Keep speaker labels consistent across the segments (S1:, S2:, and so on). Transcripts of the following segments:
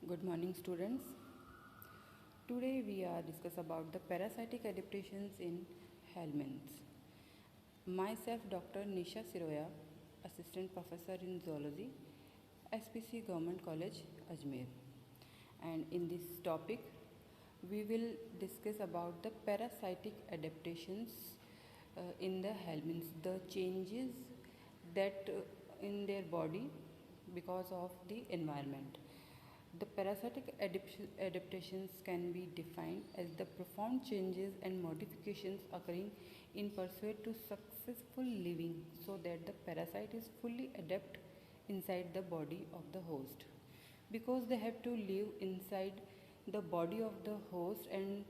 S1: Good morning, students. Today we are discuss about the parasitic adaptations in helminths. Myself, Dr. Nisha Siroya, Assistant Professor in Zoology, SPC Government College, Ajmer. And in this topic, we will discuss about the parasitic adaptations in the helminths, the changes that in their body because of the environment. The parasitic adaptations can be defined as the profound changes and modifications occurring in pursuit to successful living so that the parasite is fully adapt inside the body of the host. Because they have to live inside the body of the host and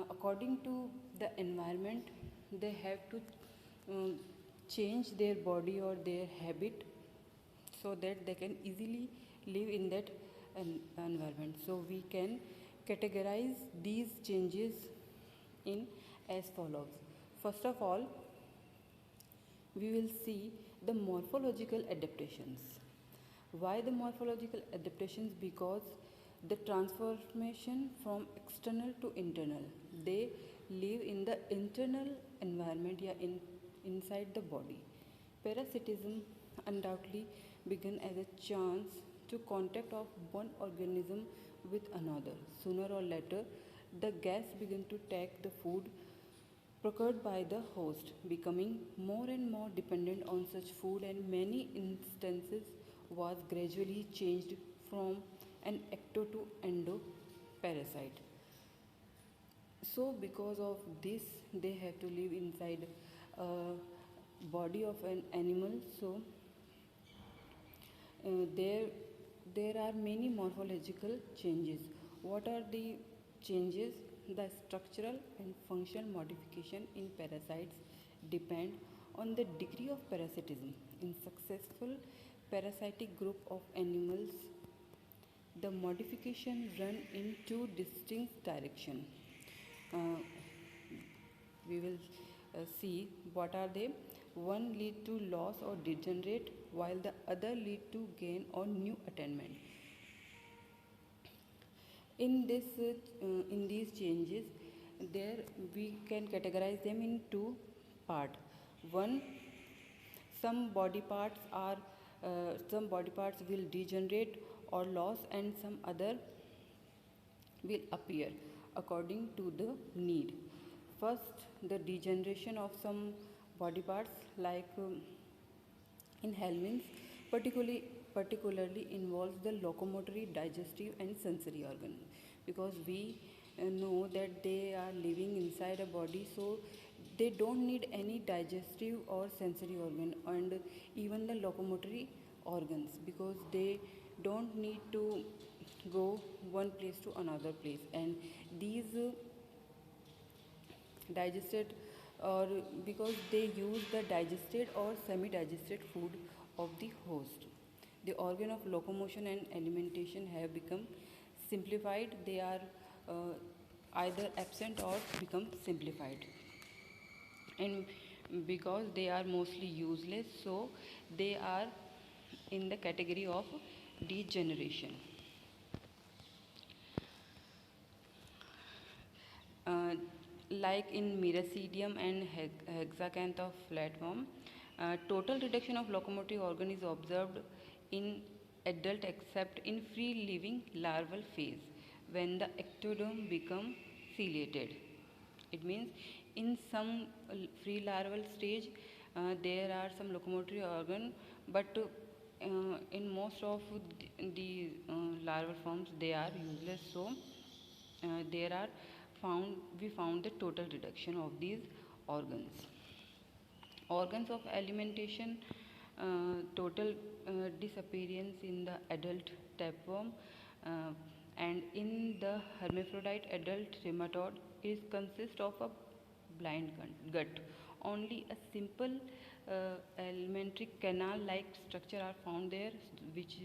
S1: according to the environment they have to uh, change their body or their habit so that they can easily live in that environment. So we can categorize these changes in as follows. First of all, we will see the morphological adaptations. Why the morphological adaptations? Because the transformation from external to internal. They live in the internal environment, inside the body. Parasitism undoubtedly began as a chance to contact of one organism with another. Sooner or later, the guests begin to take the food procured by the host, becoming more and more dependent on such food, and many instances was gradually changed from an ecto to endo parasite. So because of this, they have to live inside a body of an animal. So there there are many morphological changes. What are the changes? The structural and functional modification in parasites depend on the degree of parasitism. In successful parasitic group of animals, the modification run in two distinct directions. uh, we will see what are they. One lead to loss or degenerate, while the other lead to gain or new attainment. In these changes, there we can categorize them in two part. One, some body parts are some body parts will degenerate or loss, and some other will appear according to the need. First, the degeneration of some body parts, like in helminths, particularly involves the locomotory, digestive, and sensory organ, because we know that they are living inside a body, so they don't need any digestive or sensory organ, and even the locomotory organs, because they don't need to go one place to another place. And these digested, or because they use the digested or semi digested food of the host, the organ of locomotion and alimentation have become simplified. They are uh, either absent or become simplified, and because they are mostly useless, so they are in the category of degeneration. uh, like in Miracidium and Hexacanth flatworm, total reduction of locomotive organ is observed in adult except in free living larval phase, when the ectoderm become ciliated. It means in some free larval stage there are some locomotory organ, but in most of the larval forms they are useless. So there are found we found the total reduction of these organs. Organs of alimentation, total disappearance in the adult tapeworm, uh, and in the hermaphrodite adult trematode is consist of a blind gut. Only a simple alimentary canal like structure are found there, which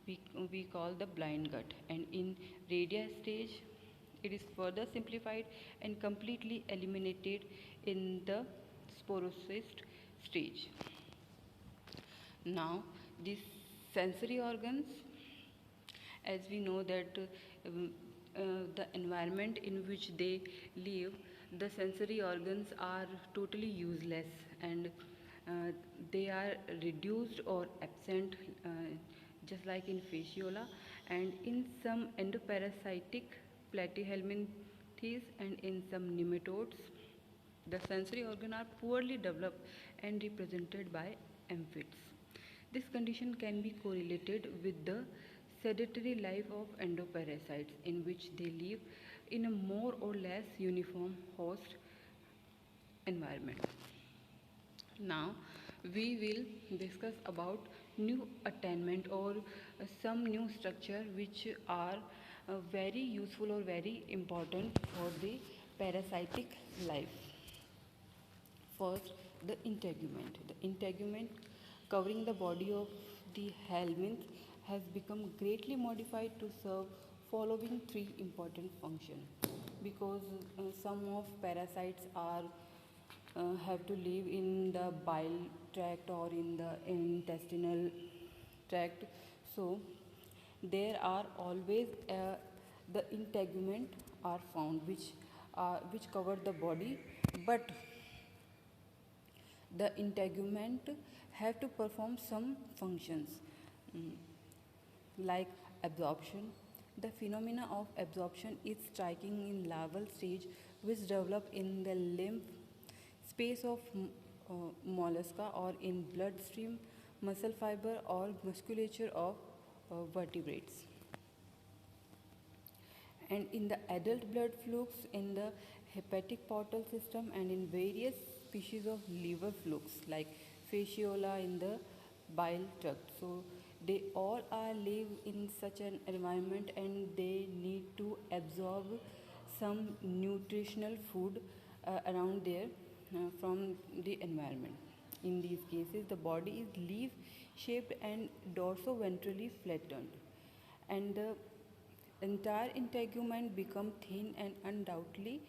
S1: we call the blind gut. And in radia stage, it is further simplified and completely eliminated in the sporocyst stage. Now, these sensory organs as we know that the environment in which they live, the sensory organs are totally useless, and they are reduced or absent, just like in fasciola and in some endoparasitic platyhelminthes and in some nematodes. The sensory organs are poorly developed and represented by amphids. This condition can be correlated with the sedentary life of endoparasites, in which they live in a more or less uniform host environment. Now we will discuss about new attainment or some new structure which are very useful or very important for the parasitic life. First, the integument. The integument covering the body of the helminths has become greatly modified to serve following three important functions, because some of parasites are have to live in the bile tract or in the intestinal tract. So there are always the integument are found which cover the body, but the integument have to perform some functions, mm, like absorption. The phenomena of absorption is striking in larval stage, which develop in the lymph space of mollusca or in bloodstream, muscle fiber or musculature of vertebrates. And in the adult blood flux in the hepatic portal system and in various species of liver flux like fasciola in the bile duct. So they all are live in such an environment and they need to absorb some nutritional food around there from the environment. In these cases, the body is leaf shaped and dorsoventrally flattened, and the entire integument become thin and undoubtedly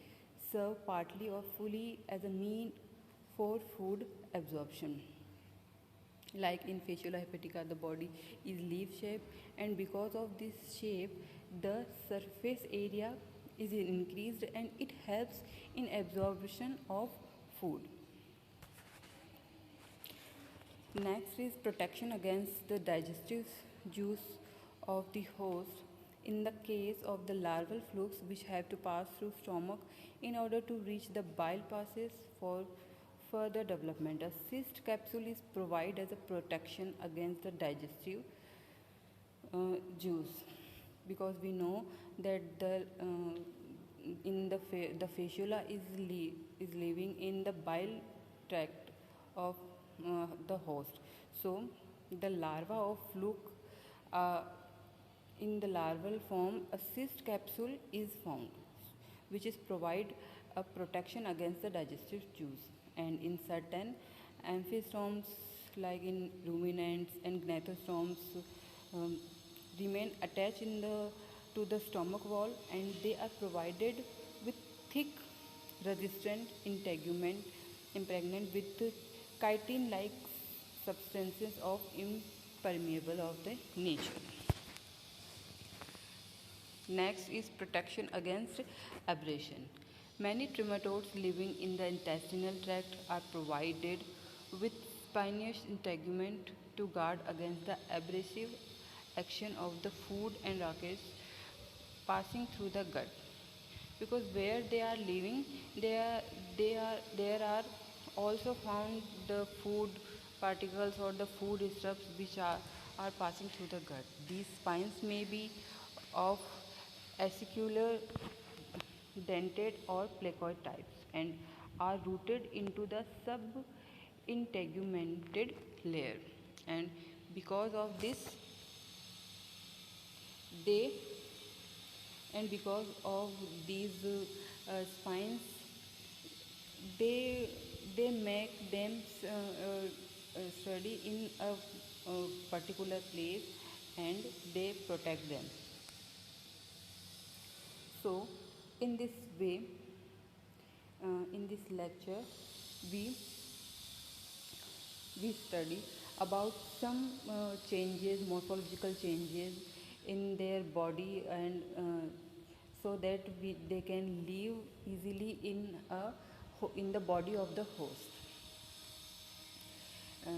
S1: serve partly or fully as a mean for food absorption. Like in fasciola hepatica, the body is leaf shaped, and because of this shape, the surface area is increased and it helps in absorption of food. Next is protection against the digestive juice of the host in the case of the larval flukes, which have to pass through stomach in order to reach the bile passes for further development. A cyst capsule is provided as a protection against the digestive juice, because we know that the fasciola is living in the bile tract of the host. So the larva of fluke, uh, in the larval form, a cyst capsule is found, which is provide a protection against the digestive juice. And in certain amphistomes, like in ruminants and gnathostomes, um, remain attached to the stomach wall, and they are provided with thick resistant integument impregnant with chitin like substances of impermeable of the nature. Next is protection against abrasion. Many trematodes living in the intestinal tract are provided with spinous integument to guard against the abrasive action of the food and rockets passing through the gut. Because where they are living, there are also found the food particles or the food stuffs which are passing through the gut. These spines may be of acicular, dentate or placoid types and are rooted into the subintegumented layer, and because of this they because of these spines, they make them study in a particular place and they protect them. So in this way, in this lecture we we study about some changes, morphological changes in their body, and so that they can live easily in the body of the host. Uh,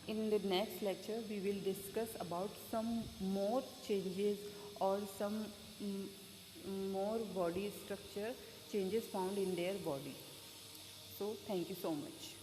S1: in the next lecture, we will discuss about some more changes or some mm, more body structure changes found in their body. So, thank you so much.